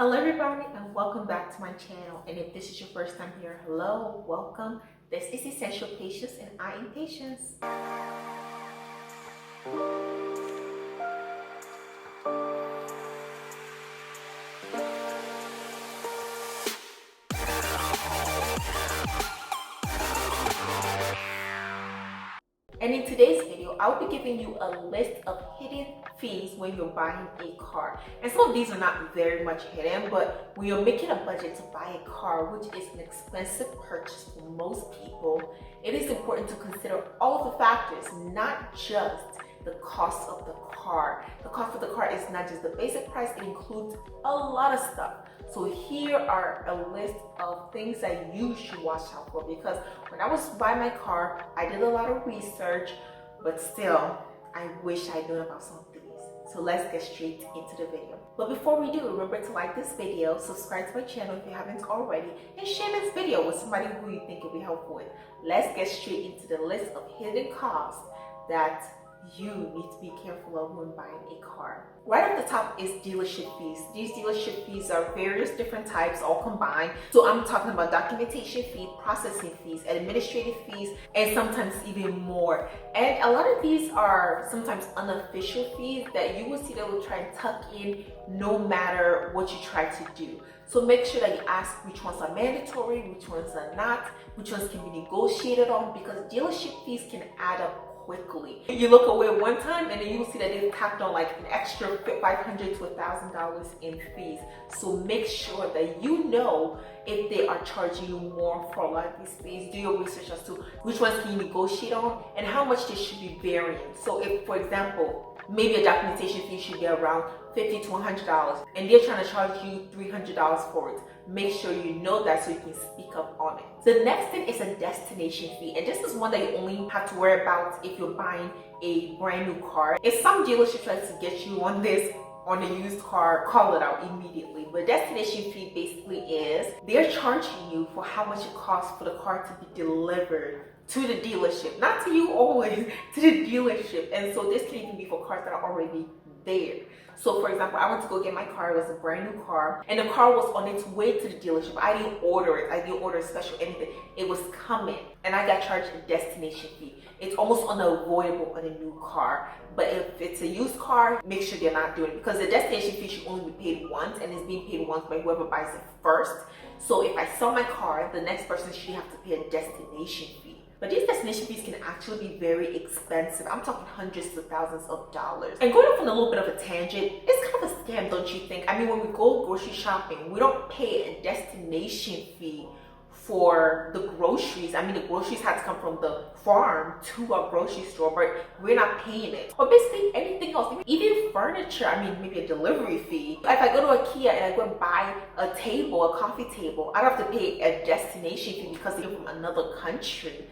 Hello everybody and welcome back to my channel, and if this is your first time here, hello, welcome. This is Essential Patience and I am Patience. And in today's video, I'll be giving you a list of hidden fees when you're buying a car. And some of these are not very much hidden, but when you're making a budget to buy a car, which is an expensive purchase for most people, it is important to consider all of the factors, not just the cost of the car. The cost of the car is not just the basic price, it includes a lot of stuff. So here are a list of things that you should watch out for, because when I was buying my car, I did a lot of research, but still, I wish I'd known about some of these. So let's get straight into the video. But before we do, remember to like this video, subscribe to my channel if you haven't already, and share this video with somebody who you think will be helpful with. Let's get straight into the list of hidden costs that you need to be careful of when buying a car. Right at the top is dealership fees. These dealership fees are various different types all combined. So I'm talking about documentation fee, processing fees, administrative fees, and sometimes even more. And a lot of these are sometimes unofficial fees that you will see they will try and tuck in no matter what you try to do. So make sure that you ask which ones are mandatory, which ones are not, which ones can be negotiated on, because dealership fees can add up quickly. You look away one time and then you will see that they've tacked on like an extra $500 to $1,000 in fees. So make sure that you know if they are charging you more for a lot of these fees. Do your research as to which ones can you negotiate on and how much they should be varying. So if, for example, maybe a documentation fee should be around $50 to $100 and they're trying to charge you $300 for it, make sure you know that so you can speak up on it. The next thing is a destination fee, and this is one that you only have to worry about if you're buying a brand new car. If some dealership tries to get you on this on a used car, call it out immediately. But destination fee basically is they're charging you for how much it costs for the car to be delivered to the dealership, not to you always, to the dealership. And so this can even be for cars that are already there. So for example, I went to go get my car. It was a brand new car and the car was on its way to the dealership. I didn't order it. I didn't order a special anything. It was coming and I got charged a destination fee. It's almost unavoidable on a new car. But if it's a used car, make sure they're not doing it, because the destination fee should only be paid once, and it's being paid once by whoever buys it first. So if I sell my car, the next person should have to pay a destination fee. But these destination fees can actually be very expensive. I'm talking hundreds to thousands of dollars. And going off on a little bit of a tangent, it's kind of a scam, don't you think? I mean, when we go grocery shopping, we don't pay a destination fee for the groceries. I mean, the groceries had to come from the farm to our grocery store, but we're not paying it. Or basically anything else, even furniture. I mean, maybe a delivery fee. If I go to IKEA and I go and buy a table, a coffee table, I don't have to pay a destination fee because they're from another country.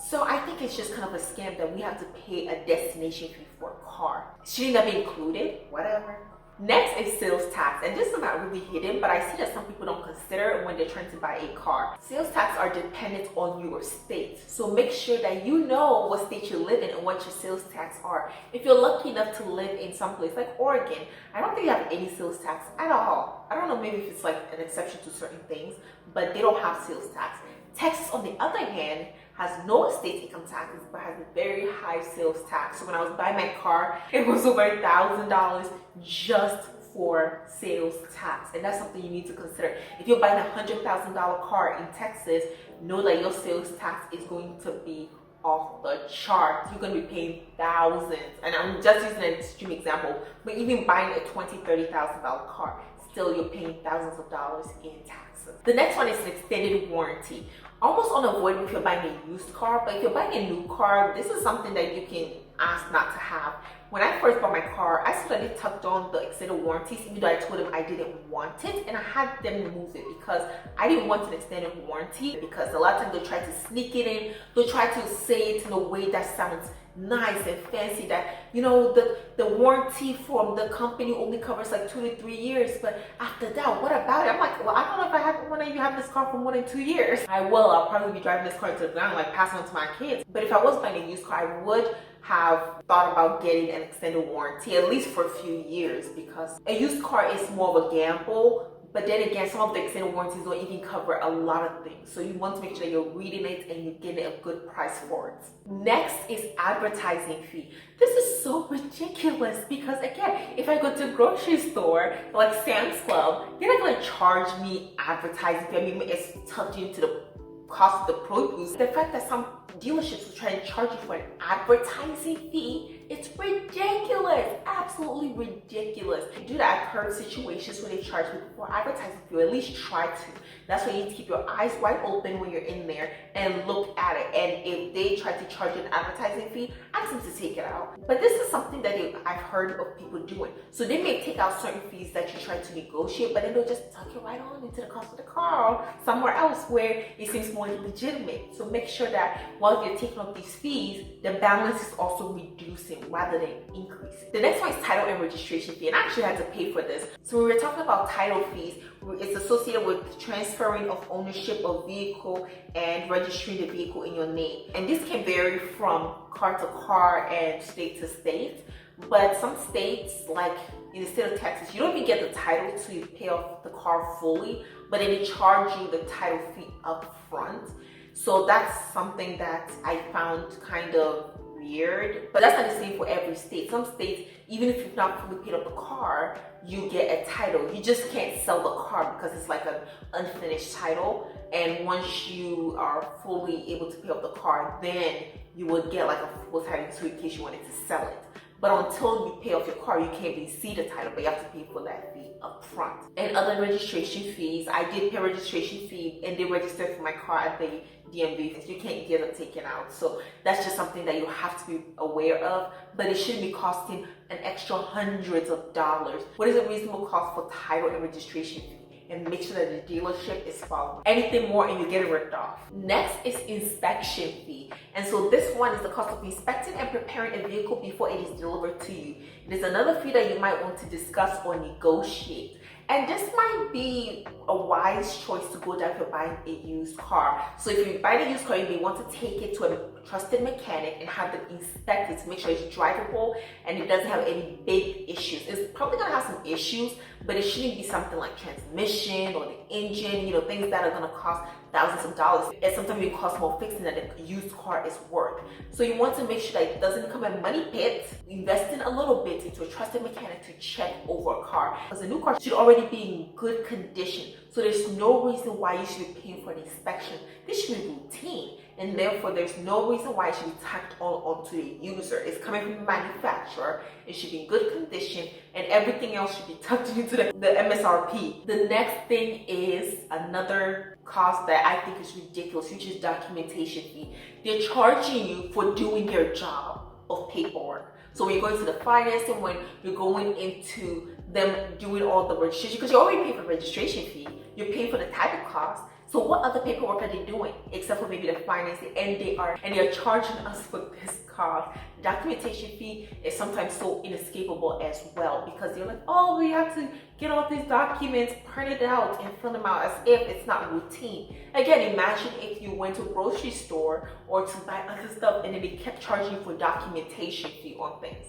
So I think it's just kind of a scam that we have to pay a destination fee for a car. Shouldn't that be included? Whatever. Next is sales tax, and this is not really hidden, but I see that some people don't consider it when they're trying to buy a car. Sales tax are dependent on your state, so make sure that you know what state you live in and what your sales tax are. If you're lucky enough to live in some place like Oregon, I don't think they have any sales tax at all. I don't know, maybe if it's like an exception to certain things, but they don't have sales tax. Texas, on the other hand, has no state income taxes but has a very high sales tax. So when I was buying my car, it was over $1,000 just for sales tax. And that's something you need to consider. If you're buying a $100,000 car in Texas, know that your sales tax is going to be off the chart. You're going to be paying thousands. And I'm just using an extreme example, but even buying a $20,000, $30,000 car, still you're paying thousands of dollars in taxes. The next one is an extended warranty. Almost unavoidable if you're buying a used car, but if you're buying a new car, this is something that you can ask not to have. When I first bought my car, I saw that they tucked on the extended warranties, even though I told them I didn't want it, and I had them remove it because I didn't want an extended warranty, because a lot of times they'll try to sneak it in, they'll try to say it in a way that sounds nice and fancy, that, you know, the warranty from the company only covers like 2 to 3 years, but after that, what about it? I'm like, well, I don't know if I want to have this car for more than 2 years. I'll probably be driving this car to the ground, like pass on to my kids. But if I was buying a used car, I would have thought about getting an extended warranty, at least for a few years, because a used car is more of a gamble But then again, some of the extended warranties don't even cover a lot of things. So you want to make sure that you're reading it and you're getting a good price for it. Next is advertising fee. This is so ridiculous because again, if I go to a grocery store like Sam's Club, they're not going to charge me advertising fee. I mean, it's tucked into the cost of the produce. The fact that some dealerships will try and charge you for an advertising fee, it's ridiculous, absolutely ridiculous. To do that, I've heard situations where they charge people for advertising fee, or at least try to. That's why you need to keep your eyes wide open when you're in there and look at it. And if they try to charge you an advertising fee, ask them to take it out. But this is something that I've heard of people doing. So they may take out certain fees that you try to negotiate, but then they'll just tuck it right on into the cost of the car or somewhere else where it seems more legitimate. So make sure that while you're taking up these fees, the balance is also reducing rather than increasing. The next one is title and registration fee, and I actually had to pay for this. So we were talking about title fees. It's associated with transferring of ownership of vehicle and registering the vehicle in your name. And this can vary from car to car and state to state. But some states, like in the state of Texas, you don't even get the title till you pay off the car fully, but then they charge you the title fee up front. So that's something that I found kind of weird, but that's not the same for every state. Some states, even if you've not fully paid up the car, you get a title. You just can't sell the car because it's like an unfinished title. And once you are fully able to pay up the car, then you would get like a full title too in case you wanted to sell it. But until you pay off your car, you can't really see the title, but you have to pay for that fee up front. And other registration fees, I did pay registration fee and they registered for my car at the DMV, so you can't get them taken out. So that's just something that you have to be aware of, but it shouldn't be costing an extra hundreds of dollars. What is a reasonable cost for title and registration fee? And make sure that the dealership is following. Anything more and you get it ripped off. Next is inspection fee. And so this one is the cost of inspecting and preparing a vehicle before it is delivered to you. It is another fee that you might want to discuss or negotiate. And this might be a wise choice to go down if you're buying a used car. So if you're buying a used car, you may want to take it to a trusted mechanic and have them inspect it to make sure it's drivable and it doesn't have any big issues. It's probably gonna have some issues, but it shouldn't be something like transmission or the engine, things that are gonna cost thousands of dollars. And sometimes it costs more fixing than a used car is worth. So you want to make sure that it doesn't become a money pit. Invest in a little bit into a trusted mechanic to check over a car. Because a new car should already be in good condition. So there's no reason why you should be paying for an inspection. This should be routine. And therefore, there's no reason why it should be tacked onto the user. It's coming from the manufacturer. It should be in good condition, and everything else should be tucked into the MSRP. The next thing is another cost that I think is ridiculous, which is documentation fee. They're charging you for doing their job of paperwork. So when you're going to the financing, when you're going into them doing all the registration, because you already pay for the registration fee, you're paying for the title cost. So what other paperwork are they doing except for maybe the financing? And they are charging us for this cost. Documentation fee is sometimes so inescapable as well, because they're like, oh, we have to get all these documents printed out and fill them out, as if it's not routine. Again, imagine if you went to a grocery store or to buy other stuff and then they kept charging you for documentation fee on things.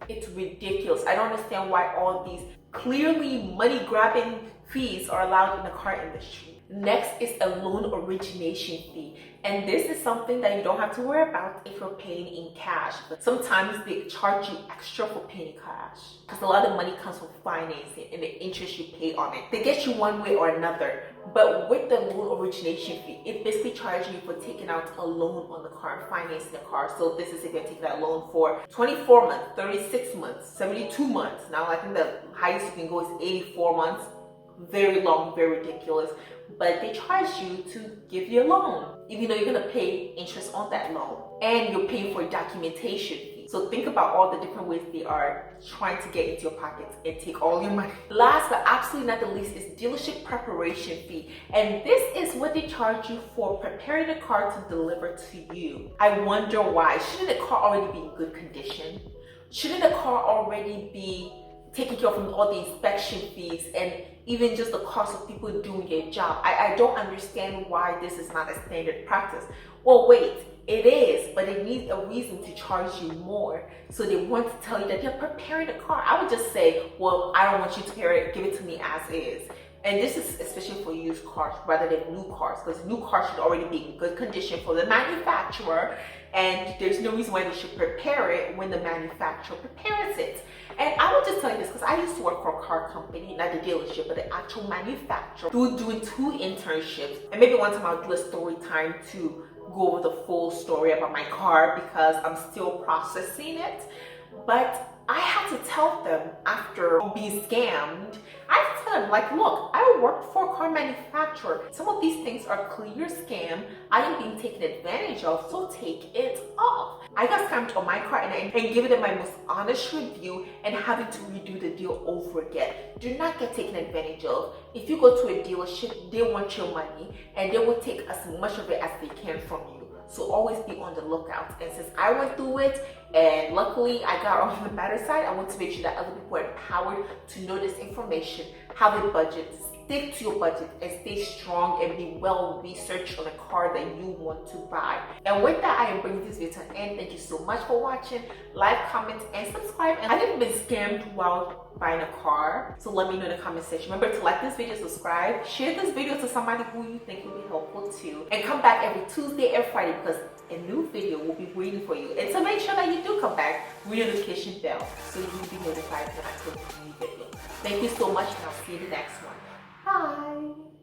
It's ridiculous. I don't understand why all these clearly money-grabbing fees are allowed in the car industry. Next is a loan origination fee. And this is something that you don't have to worry about if you're paying in cash. But sometimes they charge you extra for paying cash, because a lot of money comes from financing and the interest you pay on it. They get you one way or another. But with the loan origination fee, it basically charges you for taking out a loan on the car and financing the car. So this is if you're taking that loan for 24 months, 36 months, 72 months. Now I think the highest you can go is 84 months. Very long, very ridiculous. But they charge you to give you a loan, even though you're gonna pay interest on that loan, and you're paying for a documentation fee. So think about all the different ways they are trying to get into your pockets and take all your money. Last but absolutely not the least is dealership preparation fee. And this is what they charge you for preparing the car to deliver to you. I wonder why. Shouldn't the car already be in good condition? Shouldn't the car already be taking care of all the inspection fees and even just the cost of people doing their job? I don't understand why this is not a standard practice. Well, wait, it is, but they need a reason to charge you more. So they want to tell you that they're preparing the car. I would just say, well, I don't want you to prepare it, give it to me as is. And this is especially for used cars rather than new cars, because new cars should already be in good condition for the manufacturer, and there's no reason why they should prepare it when the manufacturer prepares it. And I will just tell you this because I used to work for a car company, not the dealership, but the actual manufacturer, doing 2 internships. And maybe one time I'll do a story time to go over the full story about my car because I'm still processing it. But I had to tell them after being scammed, I had to tell them, like, look, I work for a car manufacturer. Some of these things are clear scam. I am being taken advantage of, so take it off. I got scammed on my car and giving them my most honest review and having to redo the deal over again. Do not get taken advantage of. If you go to a dealership, they want your money and they will take as much of it as they can from you. So always be on the lookout. And since I went through it, and luckily I got on the better side, I want to make sure that other people are empowered to know this information, have a budget, stick to your budget, and stay strong and be well researched on a car that you want to buy. And with that, I am bringing this video to an end. Thank you so much for watching. Like, comment, and subscribe. And I haven't been scammed while buying a car, so let me know in the comment section. Remember to like this video, subscribe, share this video to somebody who you think will be helpful too, and come back every Tuesday and Friday because a new video will be waiting for you. And to make sure that you do come back, ring the notification bell so you will be notified when I post a new video. Thank you so much, and I'll see you in the next one. Bye.